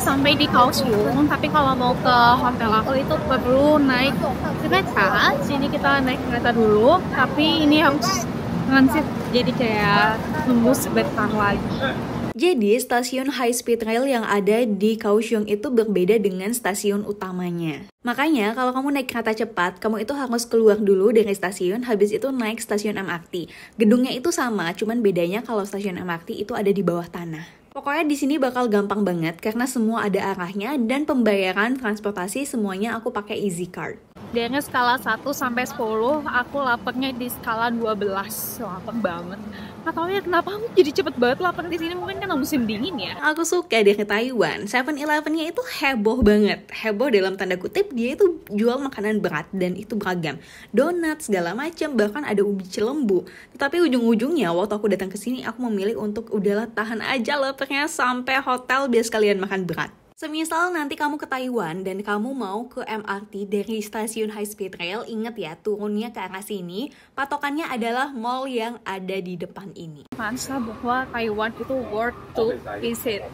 sampai di Kaohsiung, tapi kalau mau ke hotel aku itu perlu naik kereta. Sini kita naik kereta dulu, tapi ini harus transit, jadi kayak nunggu sebentar lagi. Jadi stasiun high speed rail yang ada di Kaohsiung itu berbeda dengan stasiun utamanya. Makanya kalau kamu naik kereta cepat, kamu itu harus keluar dulu dari stasiun, habis itu naik stasiun MRT. Gedungnya itu sama, cuman bedanya kalau stasiun MRT itu ada di bawah tanah. Pokoknya di sini bakal gampang banget karena semua ada arahnya dan pembayaran transportasi semuanya aku pakai Easy Card. Dari skala 1 sampai 10, aku laparnya di skala 12. Lapar banget. Nggak tahu ya kenapa aku jadi cepet banget lapar di sini, mungkin karena musim dingin ya. Aku suka dari Taiwan, 7-Eleven-nya itu heboh banget. Heboh dalam tanda kutip, dia itu jual makanan berat dan itu beragam. Donat, segala macam, bahkan ada ubi cilembu. Tetapi ujung-ujungnya waktu aku datang ke sini, aku memilih untuk udahlah tahan aja laparnya sampai hotel biar sekalian makan berat. Semisal nanti kamu ke Taiwan dan kamu mau ke MRT dari stasiun high speed rail, inget ya turunnya ke arah sini, patokannya adalah mall yang ada di depan ini. Merasa bahwa Taiwan itu worth to visit.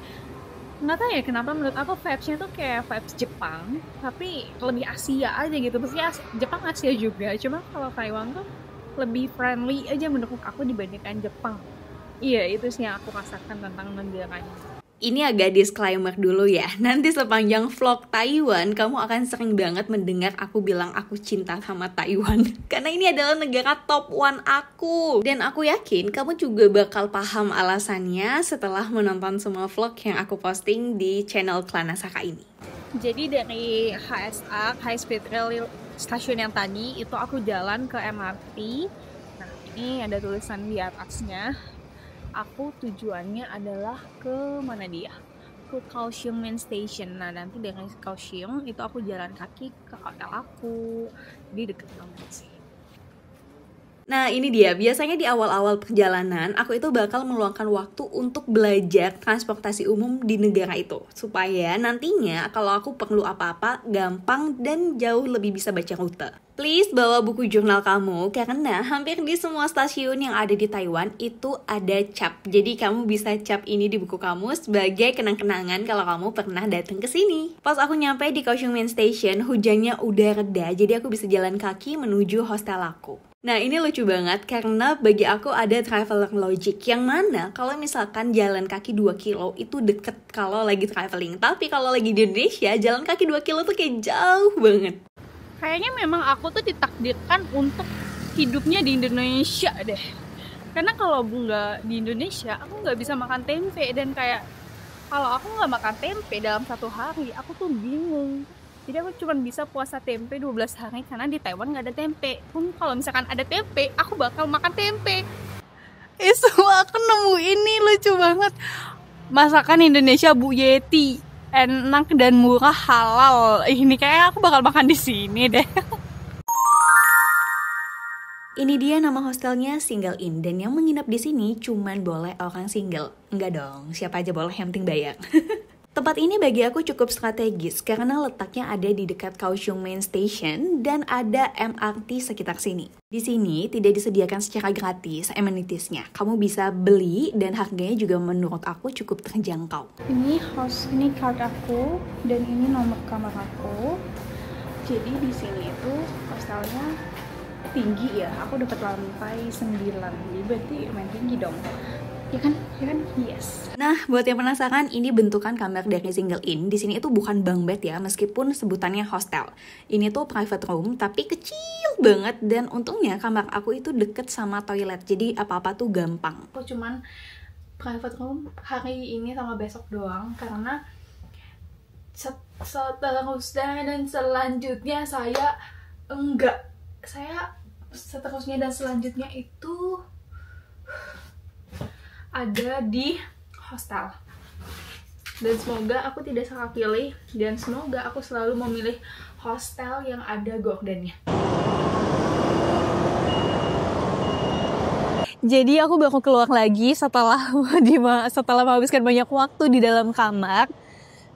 Nggak tahu ya kenapa menurut aku vibes-nya tuh kayak vibes Jepang, tapi lebih Asia aja gitu. Maksudnya Jepang Asia juga, cuma kalau Taiwan tuh lebih friendly aja menurut aku dibandingkan Jepang. Iya, itu sih yang aku rasakan tentang negaranya. Ini agak disclaimer dulu ya, nanti sepanjang vlog Taiwan, kamu akan sering banget mendengar aku bilang aku cinta sama Taiwan. Karena ini adalah negara top 1 aku. Dan aku yakin kamu juga bakal paham alasannya setelah menonton semua vlog yang aku posting di channel Klanasaka ini. Jadi dari HSA, High Speed Rail stasiun yang tadi, itu aku jalan ke MRT. Nah, ini ada tulisan di atasnya. Aku tujuannya adalah ke mana dia? Ke Kaohsiung Main Station. Nah, nanti dari Kaohsiung itu aku jalan kaki ke hotel aku di dekat banget sih. Nah ini dia, biasanya di awal-awal perjalanan aku itu bakal meluangkan waktu untuk belajar transportasi umum di negara itu. Supaya nantinya kalau aku perlu apa-apa gampang dan jauh lebih bisa baca rute. Please bawa buku jurnal kamu karena hampir di semua stasiun yang ada di Taiwan itu ada cap. Jadi kamu bisa cap ini di buku kamu sebagai kenang-kenangan kalau kamu pernah datang ke sini. Pas aku nyampe di Kaohsiung Main Station, hujannya udah reda jadi aku bisa jalan kaki menuju hostel aku. Nah ini lucu banget karena bagi aku ada traveler logic yang mana kalau misalkan jalan kaki 2 kilo itu deket kalau lagi traveling. Tapi kalau lagi di Indonesia jalan kaki 2 kilo tuh kayak jauh banget. Kayaknya memang aku tuh ditakdirkan untuk hidupnya di Indonesia deh. Karena kalau nggak di Indonesia aku nggak bisa makan tempe. Dan kayak kalau aku nggak makan tempe dalam 1 hari aku tuh bingung. Jadi aku cuma bisa puasa tempe 12 hari karena di Taiwan nggak ada tempe. Pun kalau misalkan ada tempe, aku bakal makan tempe. Semua aku nemu ini lucu banget. Masakan Indonesia Bu Yeti, enak dan murah halal. Ini kayak aku bakal makan di sini deh. Ini dia nama hostelnya Single Inn dan yang menginap di sini cuman boleh orang single. Enggak dong, siapa aja boleh yang penting bayar. Tempat ini bagi aku cukup strategis karena letaknya ada di dekat Kaohsiung Main Station dan ada MRT sekitar sini. Di sini tidak disediakan secara gratis amenitiesnya. Kamu bisa beli dan harganya juga menurut aku cukup terjangkau. Ini card aku dan ini nomor kamar aku. Jadi di sini itu hostelnya tinggi ya. Aku dapat lantai 9. Jadi berarti lumayan tinggi dong. Ya kan? Yes. Nah, buat yang penasaran, ini bentukan kamar dari Single Inn. Di sini itu bukan bunk bed ya, meskipun sebutannya hostel. Ini tuh private room, tapi kecil banget. Dan untungnya kamar aku itu deket sama toilet, jadi apa-apa tuh gampang. Aku cuman private room hari ini sama besok doang, karena seterusnya dan selanjutnya saya enggak. Saya seterusnya dan selanjutnya itu ada di hostel. Dan semoga aku tidak salah pilih dan semoga aku selalu memilih hostel yang ada gordennya. Jadi aku baru keluar lagi setelah menghabiskan banyak waktu di dalam kamar.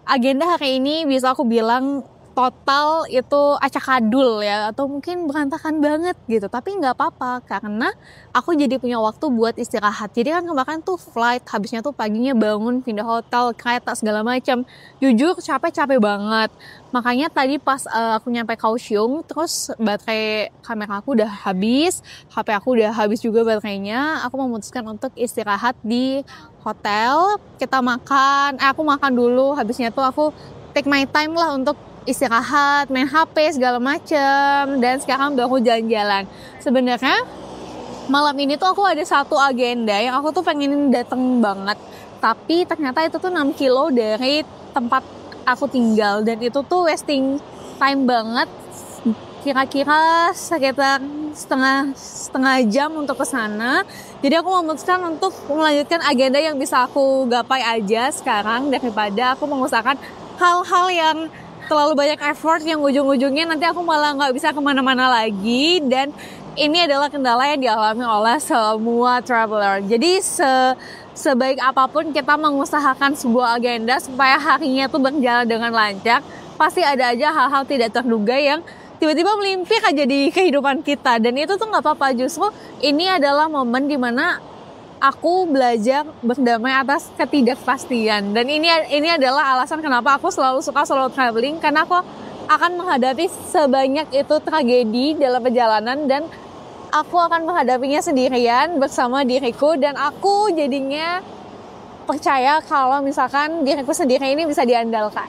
Agenda hari ini bisa aku bilang total itu acakadul ya, atau mungkin berantakan banget gitu, tapi nggak apa-apa karena aku jadi punya waktu buat istirahat. Jadi kan kemarin tuh flight, habisnya tuh paginya bangun pindah hotel, kereta segala macam. Jujur capek banget. Makanya tadi pas aku nyampe Kaohsiung, terus baterai kamera aku udah habis, HP aku udah habis juga baterainya. Aku memutuskan untuk istirahat di hotel. Kita makan, aku makan dulu. Habisnya tuh aku take my time lah untuk istirahat, main HP segala macem, dan sekarang baru jalan-jalan. Sebenarnya malam ini tuh aku ada satu agenda yang aku tuh pengen dateng banget, tapi ternyata itu tuh 6 kilo dari tempat aku tinggal, dan itu tuh wasting time banget, kira-kira sekitar setengah jam untuk ke sana. Jadi aku memutuskan untuk melanjutkan agenda yang bisa aku gapai aja sekarang, daripada aku mengusahakan hal-hal yang terlalu banyak effort yang ujung-ujungnya nanti aku malah nggak bisa kemana-mana lagi. Dan ini adalah kendala yang dialami oleh semua traveler. Jadi sebaik apapun kita mengusahakan sebuah agenda supaya harinya tuh berjalan dengan lancar, pasti ada aja hal-hal tidak terduga yang tiba-tiba melimpik aja di kehidupan kita. Dan itu tuh nggak apa-apa, justru ini adalah momen dimana aku belajar berdamai atas ketidakpastian. Dan ini adalah alasan kenapa aku selalu suka solo traveling, karena aku akan menghadapi sebanyak itu tragedi dalam perjalanan, dan aku akan menghadapinya sendirian bersama diriku, dan aku jadinya percaya kalau misalkan diriku sendiri ini bisa diandalkan.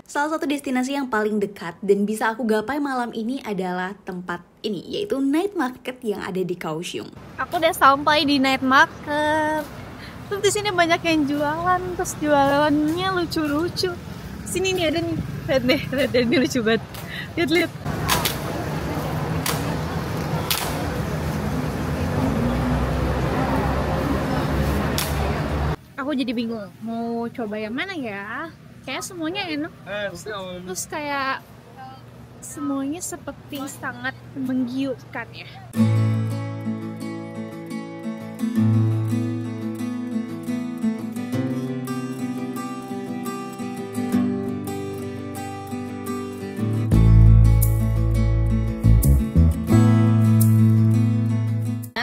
Salah satu destinasi yang paling dekat dan bisa aku gapai malam ini adalah tempat ini, yaitu night market yang ada di Kaohsiung. Aku udah sampai di night market. Terus di sini banyak yang jualan, terus jualannya lucu-lucu. Sini nih ada nih, lihat deh, ini lucu banget. Lihat. Aku jadi bingung mau coba yang mana ya. Kayak semuanya enak, terus kayak semuanya seperti sangat menggiurkan ya.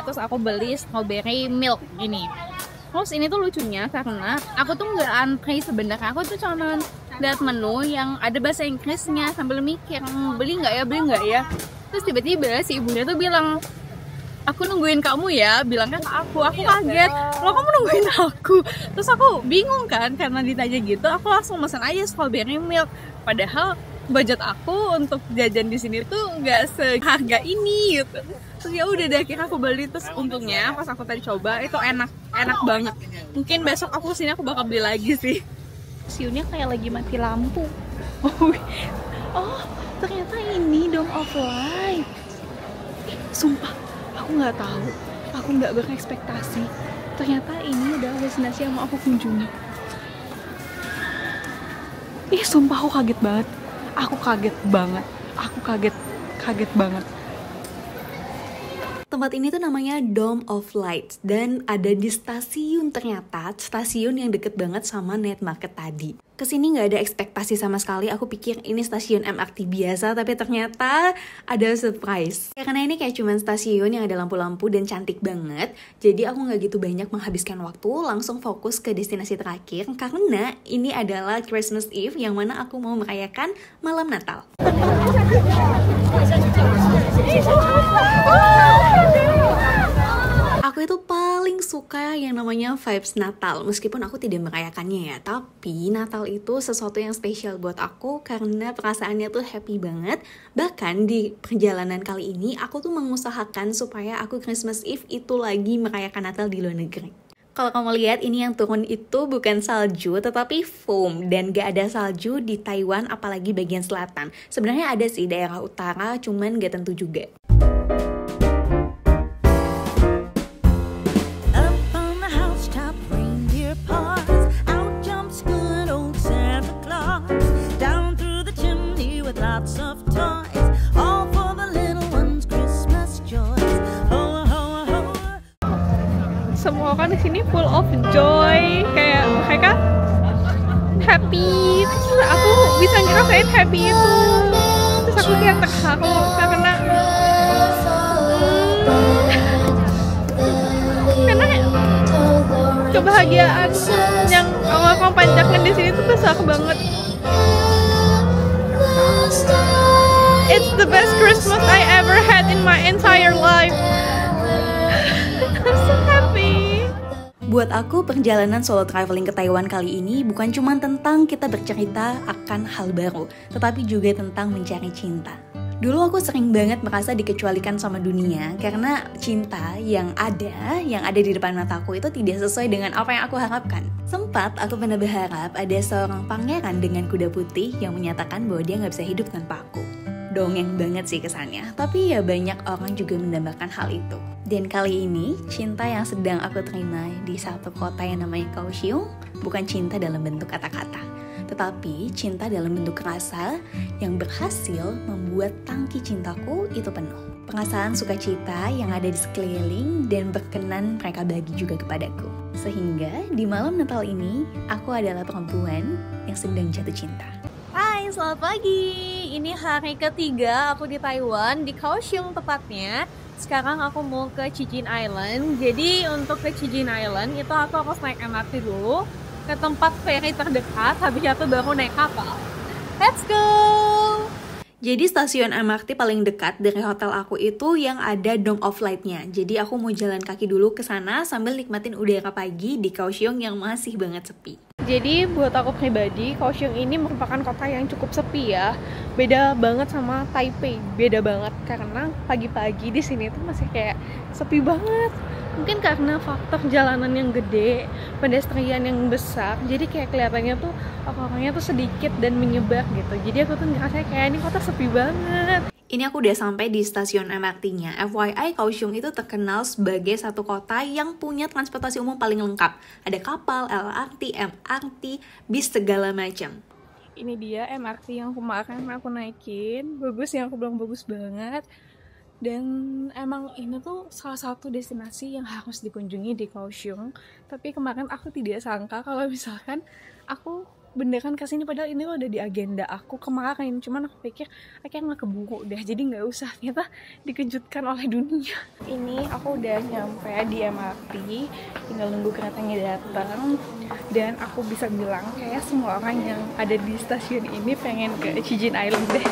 Terus aku beli strawberry milk ini. Terus ini tuh lucunya karena aku tuh nggak antri sebenarnya, aku tuh cuma lihat menu yang ada bahasa Inggrisnya sambil mikir beli nggak ya. Terus tiba-tiba si ibunya tuh bilang, aku nungguin kamu ya, bilangnya ke aku kaget, lo kamu nungguin aku. Terus aku bingung kan karena ditanya gitu, aku langsung pesan aja strawberry milk. Padahal budget aku untuk jajan di sini tuh nggak seharga ini gitu. Terus ya udah deh, akhirnya aku beli. Terus untungnya pas aku tadi coba itu enak banget. Mungkin besok aku kesini aku bakal beli lagi sih. Siunnya kayak lagi mati lampu. Oh ternyata ini Dome of Light. Sumpah aku nggak tahu, aku nggak berekspektasi ternyata ini adalah destinasi yang mau aku kunjungi. Sumpah aku kaget banget. Aku kaget banget. Tempat ini tuh namanya Dome of Light dan ada di stasiun, ternyata stasiun yang deket banget sama night market tadi. Kesini nggak ada ekspektasi sama sekali, aku pikir ini stasiun MRT biasa, tapi ternyata ada surprise. Karena ini kayak cuman stasiun yang ada lampu-lampu dan cantik banget, jadi aku nggak gitu banyak menghabiskan waktu, langsung fokus ke destinasi terakhir karena ini adalah Christmas Eve yang mana aku mau merayakan malam Natal. Aku itu paling suka yang namanya vibes Natal, meskipun aku tidak merayakannya ya, tapi Natal itu sesuatu yang spesial buat aku karena perasaannya tuh happy banget. Bahkan di perjalanan kali ini aku tuh mengusahakan supaya aku Christmas Eve itu lagi merayakan Natal di luar negeri. Kalau kamu lihat ini yang turun itu bukan salju tetapi foam, dan gak ada salju di Taiwan apalagi bagian selatan. Sebenarnya ada sih daerah utara, cuman gak tentu juga. Semua orang di sini full of joy, kayak mereka happy, terus aku bisa ngerasain happy itu, terus aku kayak terharu karena kebahagiaan yang aku panjatkan di sini tuh besar banget. It's the best Christmas I ever had in my entire life. I'm so happy. Buat aku, perjalanan solo traveling ke Taiwan kali ini bukan cuma tentang kita bercerita akan hal baru, tetapi juga tentang mencari cinta. Dulu aku sering banget merasa dikecualikan sama dunia karena cinta yang ada di depan mataku itu tidak sesuai dengan apa yang aku harapkan. Sempat aku pernah berharap ada seorang pangeran dengan kuda putih yang menyatakan bahwa dia nggak bisa hidup tanpa aku. Dongeng banget sih kesannya, tapi ya banyak orang juga mendambakan hal itu. Dan kali ini, cinta yang sedang aku terima di satu kota yang namanya Kaohsiung bukan cinta dalam bentuk kata-kata, tetapi cinta dalam bentuk rasa yang berhasil membuat tangki cintaku itu penuh. Perasaan sukacita yang ada di sekeliling dan berkenan mereka bagi juga kepadaku. Sehingga di malam Natal ini, aku adalah perempuan yang sedang jatuh cinta. Hai, selamat pagi. Ini hari ketiga aku di Taiwan, di Kaohsiung tepatnya. Sekarang aku mau ke Chichen Island. Jadi untuk ke Chichen Island itu aku harus naik MRT dulu ke tempat ferry terdekat, habis itu baru naik kapal. Let's go! Jadi stasiun MRT paling dekat dari hotel aku itu yang ada Dome of Light-nya. Jadi aku mau jalan kaki dulu ke sana sambil nikmatin udara pagi di Kaohsiung yang masih banget sepi. Jadi buat aku pribadi, Kaohsiung ini merupakan kota yang cukup sepi ya. Beda banget sama Taipei, beda banget karena pagi-pagi di sini tuh masih kayak sepi banget. Mungkin karena faktor jalanan yang gede, pedestrian yang besar, jadi kayak kelihatannya tuh orang-orangnya tuh sedikit dan menyebar gitu. Jadi aku tuh ngerasa kayak ini kota sepi banget. Ini aku udah sampai di stasiun MRT-nya. FYI, Kaohsiung itu terkenal sebagai satu kota yang punya transportasi umum paling lengkap. Ada kapal, LRT, MRT, bis segala macam. Ini dia MRT yang kemarin aku naikin, bagus yang aku bilang bagus banget. Dan emang ini tuh salah satu destinasi yang harus dikunjungi di Kaohsiung. Tapi kemarin aku tidak sangka kalau misalkan aku beneran kesini, padahal ini udah di agenda aku kemarin. Cuman aku pikir akhirnya nggak keburu deh, jadi nggak usah, ternyata dikejutkan oleh dunia. Ini aku udah nyampe di MRT, tinggal nunggu keretanya datang. Dan aku bisa bilang kayak semua orang yang ada di stasiun ini pengen ke Chichen Island deh.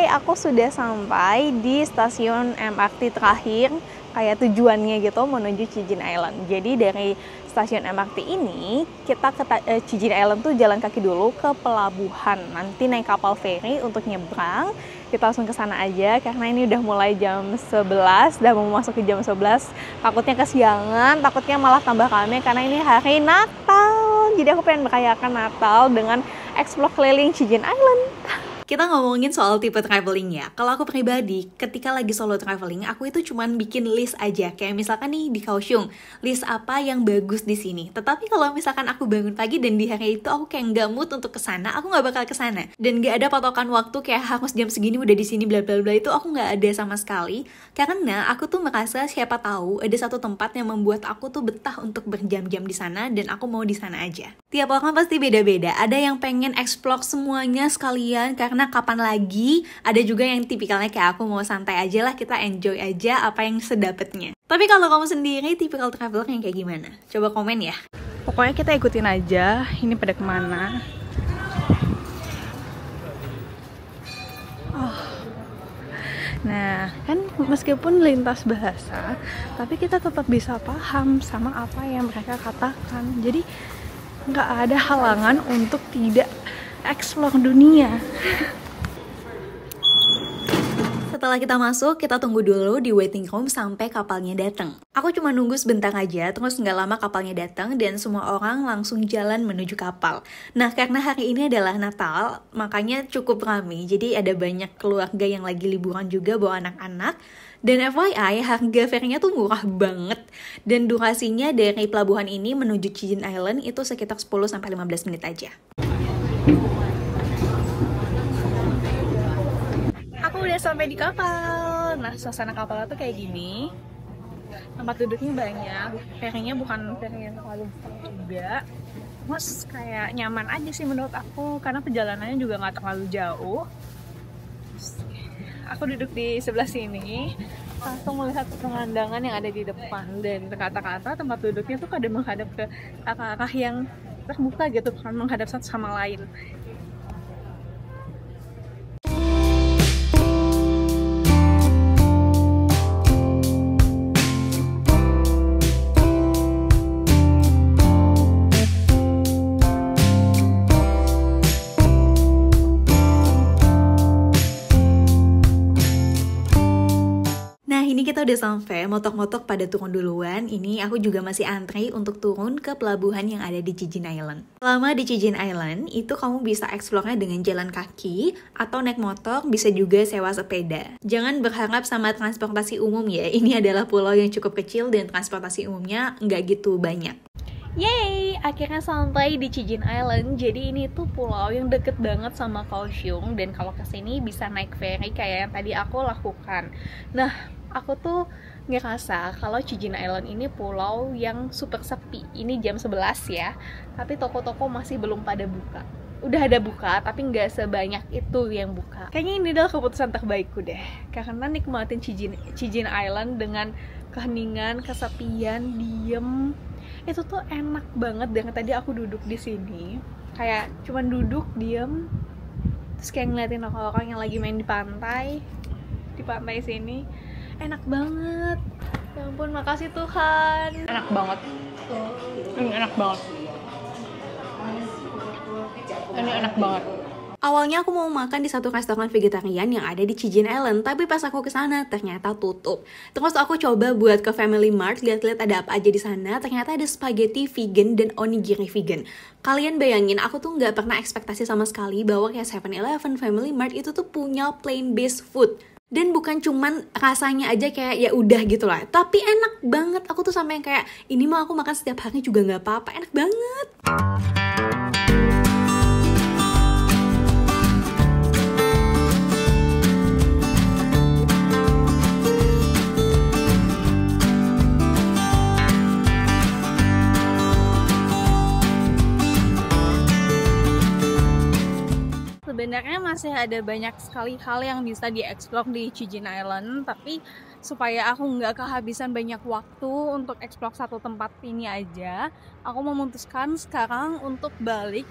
Aku sudah sampai di stasiun MRT terakhir, kayak tujuannya gitu menuju Chichen Island. Jadi dari stasiun MRT ini kita ke Chichen Island tuh jalan kaki dulu ke pelabuhan. Nanti naik kapal feri untuk nyebrang. Kita langsung ke sana aja karena ini udah mulai jam 11, udah mau masuk ke jam 11. Takutnya kesiangan, takutnya malah tambah rame karena ini hari Natal. Jadi aku pengen merayakan Natal dengan explore keliling Chichen Island. Kita ngomongin soal tipe traveling ya. Kalau aku pribadi, ketika lagi solo traveling, aku itu cuman bikin list aja. Kayak misalkan nih di Kaohsiung, list apa yang bagus di sini. Tetapi kalau misalkan aku bangun pagi dan di hari itu aku kayak nggak mood untuk kesana, aku nggak bakal kesana. Dan nggak ada patokan waktu kayak harus jam segini udah di sini bla bla bla, itu aku nggak ada sama sekali. Karena aku tuh merasa siapa tahu ada satu tempat yang membuat aku tuh betah untuk berjam-jam di sana dan aku mau di sana aja. Tiap orang pasti beda-beda. Ada yang pengen explore semuanya sekalian karena kapan lagi, ada juga yang tipikalnya kayak aku mau santai aja lah, kita enjoy aja apa yang sedapetnya. Tapi kalau kamu sendiri tipikal traveler yang kayak gimana? Coba komen ya. Pokoknya kita ikutin aja ini pada kemana. Nah, kan meskipun lintas bahasa, tapi kita tetap bisa paham sama apa yang mereka katakan. Jadi nggak ada halangan untuk tidak explore dunia. Setelah kita masuk, kita tunggu dulu di waiting room sampai kapalnya datang. Aku cuma nunggu sebentar aja, terus nggak lama kapalnya datang dan semua orang langsung jalan menuju kapal. Nah, karena hari ini adalah Natal, makanya cukup ramai. Jadi ada banyak keluarga yang lagi liburan juga bawa anak-anak. Dan FYI, harga fare-nya tuh murah banget. Dan durasinya dari pelabuhan ini menuju Chichen Island itu sekitar 10-15 menit aja. Aku udah sampai di kapal Nah, suasana kapalnya tuh kayak gini. Tempat duduknya banyak, ferry-nya bukan ferry yang terlalu besar juga. Terus kayak nyaman aja sih menurut aku, karena perjalanannya juga nggak terlalu jauh. Aku duduk di sebelah sini, langsung melihat pemandangan yang ada di depan. Dan kata-kata tempat duduknya tuh kadang menghadap ke arah yang terbuka gitu, bukan menghadap satu sama lain. Ini kita udah sampai, motok-motok pada turun duluan. Ini aku juga masih antri untuk turun ke pelabuhan yang ada di Chijin Island. Selama di Chijin Island, itu kamu bisa eksplornya dengan jalan kaki, atau naik motor, bisa juga sewa sepeda. Jangan berharap sama transportasi umum ya, ini adalah pulau yang cukup kecil dan transportasi umumnya nggak gitu banyak. Yeay, akhirnya sampai di Chijin Island. Jadi ini tuh pulau yang deket banget sama Kaohsiung, dan kalau kesini bisa naik ferry kayak yang tadi aku lakukan. Nah, aku tuh ngerasa kalau Chijin Island ini pulau yang super sepi. Ini jam 11 ya, tapi toko-toko masih belum pada buka. Udah ada buka, tapi nggak sebanyak itu yang buka. Kayaknya ini adalah keputusan terbaikku deh, karena nikmatin Chijin Island dengan keheningan, kesepian, diem. Itu tuh enak banget. Dan tadi aku duduk di sini, kayak cuman duduk, diem, terus kayak ngeliatin orang-orang yang lagi main di pantai sini. Enak banget. Ya ampun, makasih Tuhan. Enak banget. Ini enak banget. Ini enak banget. Awalnya aku mau makan di satu restoran vegetarian yang ada di Chijin Island, tapi pas aku kesana ternyata tutup. Terus aku coba buat ke Family Mart, lihat-lihat ada apa aja di sana. Ternyata ada spaghetti vegan dan onigiri vegan. Kalian bayangin, aku tuh nggak pernah ekspektasi sama sekali bahwa kayak 7-Eleven, Family Mart itu tuh punya plain-based food. Dan bukan cuman rasanya aja kayak ya udah gitu lah, tapi enak banget. Aku tuh sampai kayak ini mau aku makan setiap hari juga nggak apa-apa, enak banget. Sebenarnya masih ada banyak sekali hal yang bisa dieksplor di Chijin Island, tapi supaya aku nggak kehabisan banyak waktu untuk eksplor satu tempat ini aja, aku memutuskan sekarang untuk balik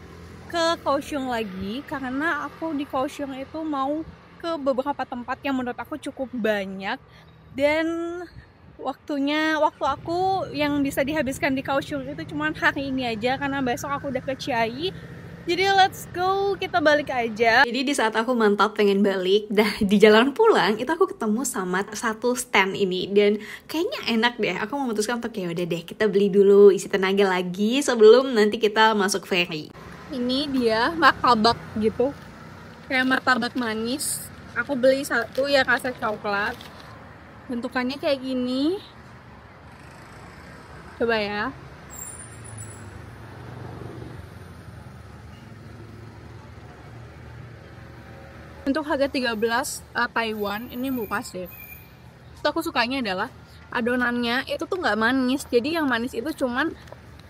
ke Kaohsiung lagi, karena aku di Kaohsiung itu mau ke beberapa tempat yang menurut aku cukup banyak, dan waktu aku yang bisa dihabiskan di Kaohsiung itu cuma hari ini aja, karena besok aku udah ke Chiayi. Jadi let's go, kita balik aja. Jadi di saat aku mantap pengen balik, di jalan pulang itu aku ketemu sama satu stand ini, dan kayaknya enak deh. Aku memutuskan untuk ya udah deh kita beli dulu, isi tenaga lagi sebelum nanti kita masuk ferry. Ini dia martabak gitu, kayak martabak manis. Aku beli satu yang rasa coklat. Bentukannya kayak gini. Coba ya. Untuk harga 13 Taiwan, ini murah sih. Terus aku sukanya adalah adonannya itu tuh nggak manis. Jadi yang manis itu cuman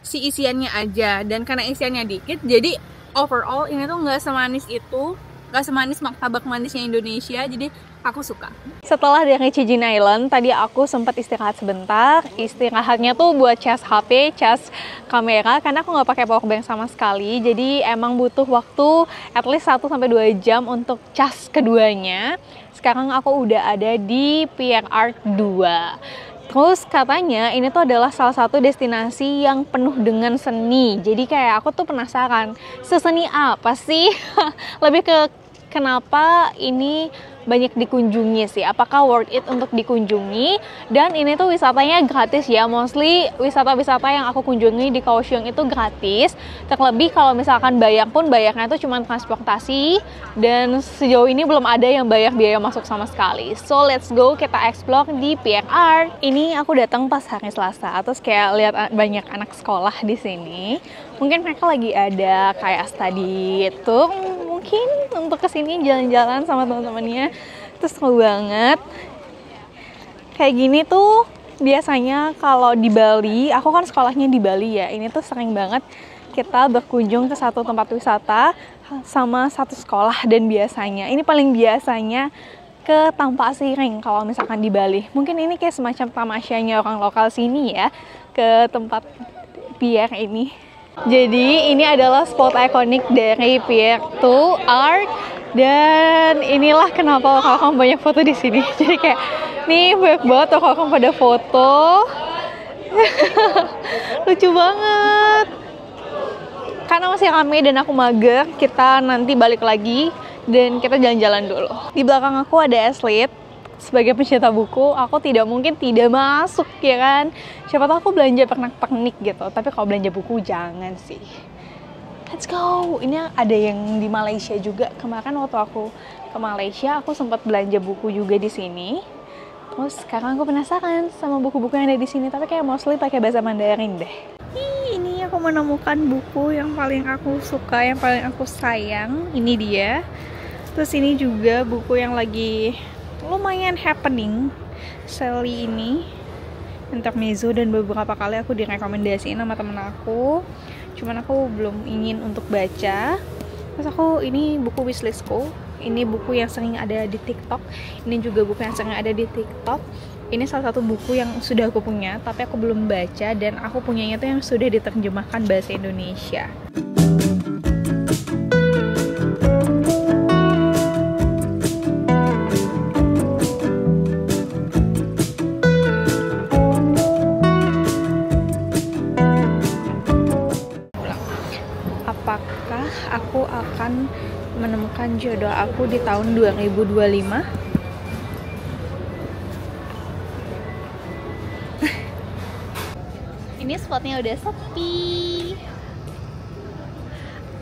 si isiannya aja. Dan karena isiannya dikit, jadi overall ini tuh nggak semanis itu. Nggak semanis martabak manisnya Indonesia. Jadi aku suka. Setelah dari Chijin Island, tadi aku sempat istirahat sebentar. Istirahatnya tuh buat cas HP, cas kamera, karena aku nggak pakai powerbank sama sekali. Jadi emang butuh waktu at least 1-2 jam untuk cas keduanya. Sekarang aku udah ada di Pier Art 2. Terus katanya ini tuh adalah salah satu destinasi yang penuh dengan seni. Jadi kayak aku tuh penasaran, seseni apa sih? Lebih ke kenapa ini banyak dikunjungi sih, apakah worth it untuk dikunjungi. Dan ini tuh wisatanya gratis ya, mostly wisata-wisata yang aku kunjungi di Kaohsiung itu gratis. Terlebih kalau misalkan bayar pun bayarnya itu cuma transportasi, dan sejauh ini belum ada yang bayar biaya masuk sama sekali. So let's go, kita explore di Pier Art. Ini aku datang pas hari Selasa, terus kayak lihat banyak anak sekolah di sini. Mungkin mereka lagi ada kayak study tour mungkin untuk kesini jalan-jalan sama teman-temannya. Terus seru banget. Kayak gini tuh biasanya kalau di Bali, aku kan sekolahnya di Bali ya, ini tuh sering banget kita berkunjung ke satu tempat wisata sama satu sekolah, dan biasanya, ini paling biasanya ke Tampak Siring kalau misalkan di Bali. Mungkin ini kayak semacam tamasyanya orang lokal sini ya, ke tempat pier ini. Jadi ini adalah spot ikonik dari Pier 2 Art, dan inilah kenapa orang banyak foto di sini. Jadi kayak nih banyak banget orang pada foto. Lucu banget. Karena masih rame dan aku mager, kita nanti balik lagi dan kita jalan-jalan dulu. Di belakang aku ada Eslit. Sebagai pencinta buku, aku tidak mungkin tidak masuk, ya kan? Siapa tahu aku belanja pernak-pernik gitu, tapi kalau belanja buku jangan sih. Let's go! Ini ada yang di Malaysia juga. Kemarin waktu aku ke Malaysia, aku sempat belanja buku juga di sini. Terus sekarang aku penasaran sama buku-buku yang ada di sini, tapi kayak mostly pakai bahasa Mandarin deh. Ini aku menemukan buku yang paling aku suka, yang paling aku sayang. Ini dia. Terus ini juga buku yang lagi lumayan happening, Sally ini, Intermezzo, dan beberapa kali aku direkomendasiin sama temen aku, cuman aku belum ingin untuk baca. Terus ini buku wishlistku, ini buku yang sering ada di TikTok, ini juga buku yang sering ada di TikTok. Ini salah satu buku yang sudah aku punya, tapi aku belum baca, dan aku punyanya tuh yang sudah diterjemahkan bahasa Indonesia. Apakah aku akan menemukan jodoh aku di tahun 2025? Ini spotnya udah sepi.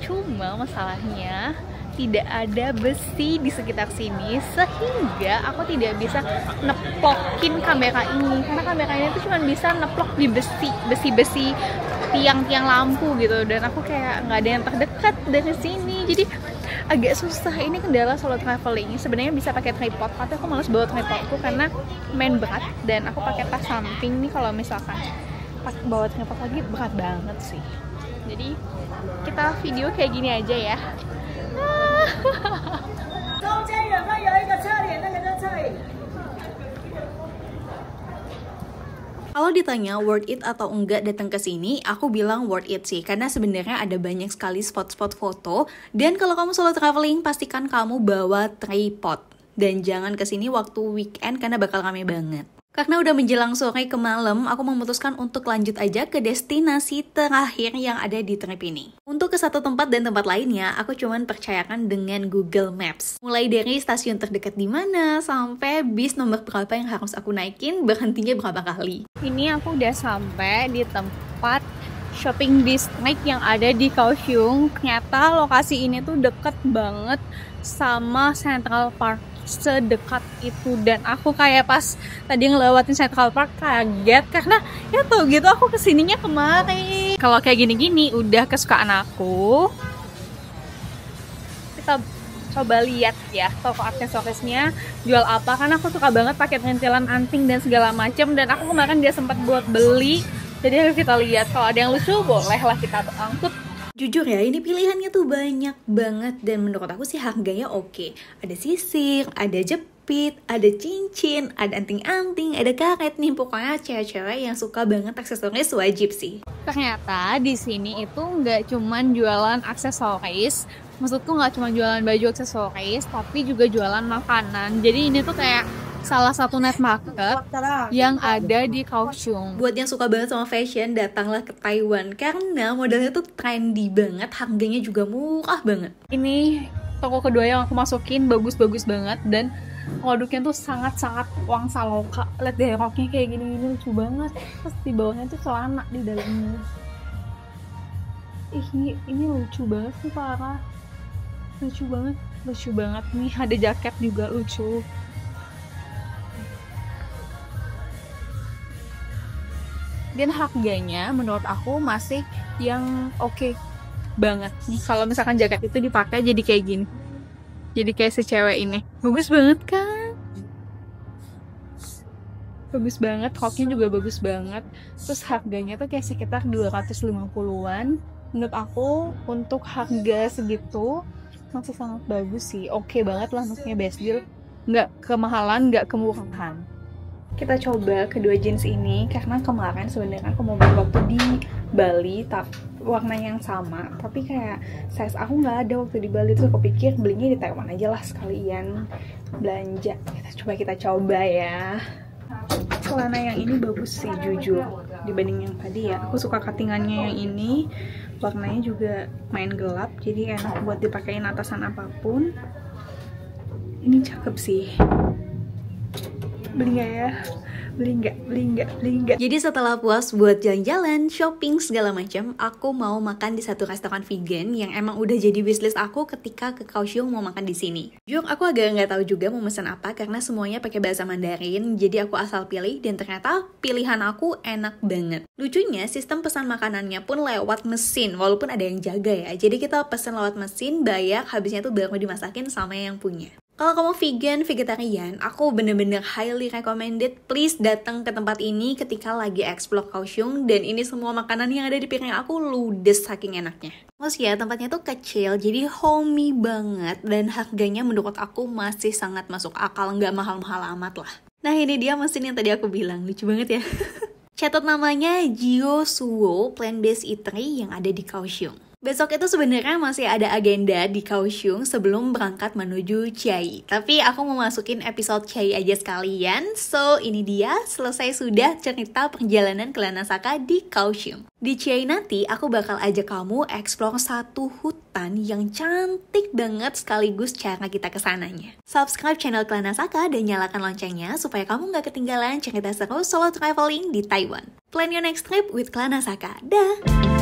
Cuma masalahnya tidak ada besi di sekitar sini, sehingga aku tidak bisa neplokin kamera ini, karena kamera ini tuh cuma bisa neplok di besi tiang-tiang lampu gitu, dan aku kayak nggak ada yang terdekat dari sini, jadi agak susah. Ini kendala solo traveling. Sebenarnya bisa pakai tripod, tapi aku malas bawa tripodku karena main berat, dan aku pakai tas samping nih. Kalau misalkan bawa tripod lagi berat banget sih. Jadi kita video kayak gini aja ya. Kalau ditanya worth it atau enggak datang ke sini, aku bilang worth it sih, karena sebenarnya ada banyak sekali spot-spot foto, dan kalau kamu solo traveling pastikan kamu bawa tripod, dan jangan ke sini waktu weekend karena bakal rame banget. Karena udah menjelang sore ke malam, aku memutuskan untuk lanjut aja ke destinasi terakhir yang ada di trip ini. Untuk ke satu tempat dan tempat lainnya, aku cuman percayakan dengan Google Maps. Mulai dari stasiun terdekat di mana, sampai bis nomor berapa yang harus aku naikin, berhentinya berapa kali. Ini aku udah sampai di tempat shopping district yang ada di Kaohsiung. Ternyata lokasi ini tuh deket banget sama Central Park, sedekat itu, dan aku kayak pas tadi ngelewatin Central Park kaget karena ya tuh gitu aku kesininya kemarin. Kalau kayak gini-gini udah kesukaan aku. Kita coba lihat ya toko aksesorisnya jual apa, karena aku suka banget pakai perintilan anting dan segala macam, dan aku kemarin dia sempat buat beli. Jadi harus kita lihat, kalau ada yang lucu bolehlah kita angkut. Jujur ya, ini pilihannya tuh banyak banget, dan menurut aku sih harganya oke. Ada sisir, ada jepit, ada cincin, ada anting-anting, ada karet nih. Pokoknya cewek-cewek yang suka banget aksesoris wajib sih. Ternyata di sini itu nggak cuman jualan aksesoris, maksudku nggak cuma jualan baju aksesoris, tapi juga jualan makanan. Jadi ini tuh kayak salah satu night market yang ada di Kaohsiung. Buat yang suka banget sama fashion, datanglah ke Taiwan karena modelnya tuh trendy banget, harganya juga murah banget. Ini toko kedua yang aku masukin, bagus-bagus banget, dan produknya tuh sangat-sangat wangsa loka. Lihat deh roknya kayak gini-gini, lucu banget. Terus di bawahnya tuh celana di dalamnya. Ini lucu banget sih, parah. Lucu banget nih. Ada jaket juga lucu. Dan harganya menurut aku masih yang oke banget nih. Kalau misalkan jaket itu dipakai jadi kayak gini, jadi kayak si cewek ini, bagus banget kan, bagus banget, hoknya juga bagus banget. Terus harganya tuh kayak sekitar 250-an. Menurut aku untuk harga segitu masih sangat bagus sih, oke banget lah, maksudnya best deal, nggak kemahalan, nggak kemurahan. Kita coba kedua jeans ini karena kemarin sebenarnya aku mau beli waktu di Bali, warna yang sama, tapi kayak size aku nggak ada waktu di Bali, terus aku pikir belinya di Taiwan aja lah sekalian belanja. Kita coba ya. Celana yang ini bagus sih jujur dibanding yang tadi ya. Aku suka cuttingannya yang ini, warnanya juga main gelap, jadi enak buat dipakein atasan apapun. Ini cakep sih. Beli nggak ya? Beli nggak. Jadi setelah puas buat jalan-jalan, shopping segala macam, aku mau makan di satu restoran vegan yang emang udah jadi wishlist aku ketika ke Kaohsiung mau makan di sini. Jujur aku agak nggak tahu juga mau pesan apa karena semuanya pakai bahasa Mandarin, jadi aku asal pilih dan ternyata pilihan aku enak banget. Lucunya sistem pesan makanannya pun lewat mesin, walaupun ada yang jaga ya. Jadi kita pesan lewat mesin, bayar, habisnya tuh baru dimasakin sama yang punya. Kalau kamu vegan, vegetarian, aku bener-bener highly recommended. Please datang ke tempat ini ketika lagi explore Kaohsiung, dan ini semua makanan yang ada di piring aku ludes saking enaknya. Terus ya, tempatnya tuh kecil, jadi homey banget, dan harganya menurut aku masih sangat masuk akal, nggak mahal-mahal amat lah. Nah ini dia mesin yang tadi aku bilang, lucu banget ya. Catat namanya Jio Suwo Plant-Based Eatery yang ada di Kaohsiung. Besok itu sebenarnya masih ada agenda di Kaohsiung sebelum berangkat menuju Chiayi. Tapi aku mau masukin episode Chiayi aja sekalian. So, ini dia, selesai sudah cerita perjalanan ke Lanasaka di Kaohsiung. Di Chiayi nanti, aku bakal ajak kamu explore satu hutan yang cantik banget sekaligus cara kita kesananya. Subscribe channel Lanasaka dan nyalakan loncengnya supaya kamu gak ketinggalan cerita seru solo traveling di Taiwan. Plan your next trip with Lanasaka. Dah!